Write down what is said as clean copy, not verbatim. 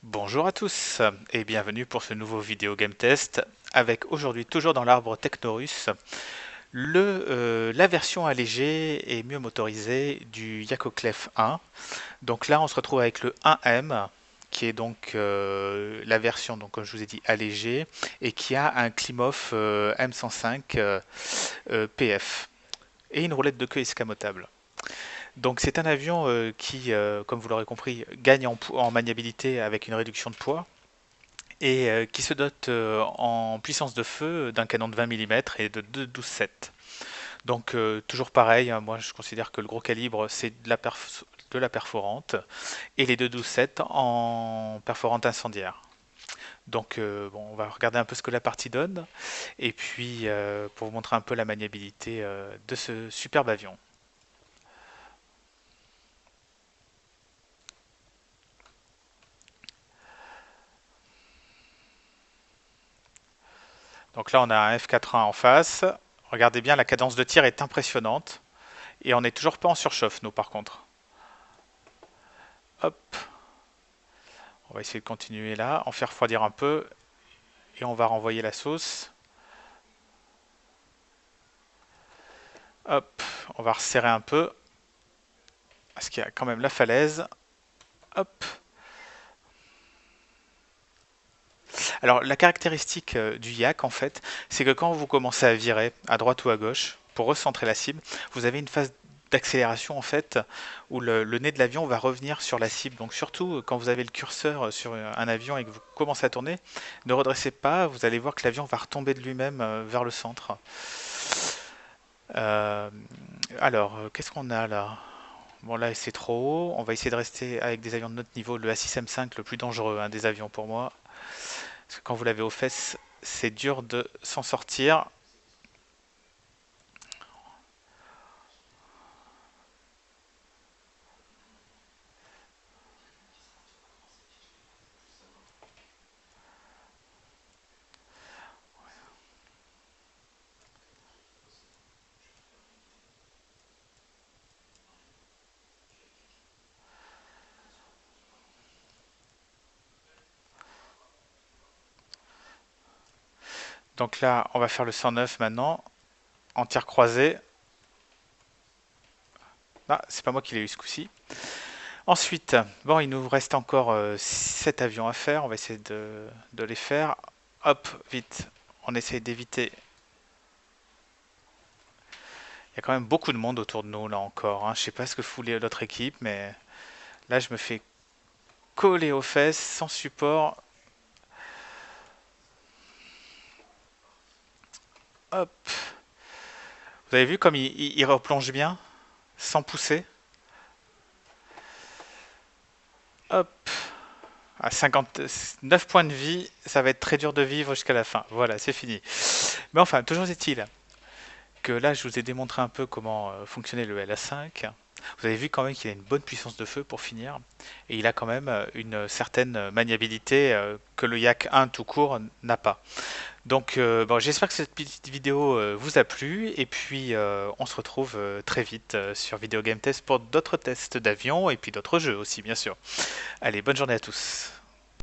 Bonjour à tous et bienvenue pour ce nouveau vidéo game test avec aujourd'hui toujours dans l'arbre Technorus la version allégée et mieux motorisée du Yakoclef 1. Donc là on se retrouve avec le 1M qui est donc la version donc comme je vous ai dit allégée et qui a un Klimov M105 PF et une roulette de queue escamotable. Donc c'est un avion qui, comme vous l'aurez compris, gagne en maniabilité avec une réduction de poids et qui se dote en puissance de feu d'un canon de 20 mm et de 2,12,7. Donc toujours pareil, hein, moi je considère que le gros calibre c'est de la perforante et les 2,12,7 en perforante incendiaire. Donc bon, on va regarder un peu ce que la partie donne et puis pour vous montrer un peu la maniabilité de ce superbe avion. Donc là on a un F4.1 en face. Regardez bien, la cadence de tir est impressionnante et on n'est toujours pas en surchauffe nous par contre. Hop, on va essayer de continuer là, en faire refroidir un peu et on va renvoyer la sauce. Hop, on va resserrer un peu parce qu'il y a quand même la falaise. Hop. Alors la caractéristique du yak en fait, c'est que quand vous commencez à virer à droite ou à gauche pour recentrer la cible, vous avez une phase d'accélération en fait où le nez de l'avion va revenir sur la cible. Donc surtout quand vous avez le curseur sur un avion et que vous commencez à tourner, ne redressez pas, vous allez voir que l'avion va retomber de lui-même vers le centre. Euh, qu'est-ce qu'on a là? Bon là c'est trop haut, on va essayer de rester avec des avions de notre niveau, le A6M5 le plus dangereux hein, des avions pour moi. Parce que quand vous l'avez aux fesses, c'est dur de s'en sortir. Donc là, on va faire le 109 maintenant, en tir croisé. Ah, c'est pas moi qui l'ai eu ce coup-ci. Ensuite, bon, il nous reste encore 7 avions à faire. On va essayer de les faire. Hop, vite. On essaye d'éviter. Il y a quand même beaucoup de monde autour de nous là encore, hein. Je sais pas ce que fout l'autre équipe, mais là je me fais coller aux fesses sans support. Hop. Vous avez vu comme il replonge bien, sans pousser. Hop. À 59 points de vie, ça va être très dur de vivre jusqu'à la fin. Voilà, c'est fini. Mais enfin, toujours est-il que là, je vous ai démontré un peu comment fonctionnait le LA5. Vous avez vu quand même qu'il a une bonne puissance de feu pour finir, et il a quand même une certaine maniabilité que le Yak 1 tout court n'a pas. Donc, bon, j'espère que cette petite vidéo vous a plu, et puis on se retrouve très vite sur Video Game Test pour d'autres tests d'avions et puis d'autres jeux aussi, bien sûr. Allez, bonne journée à tous.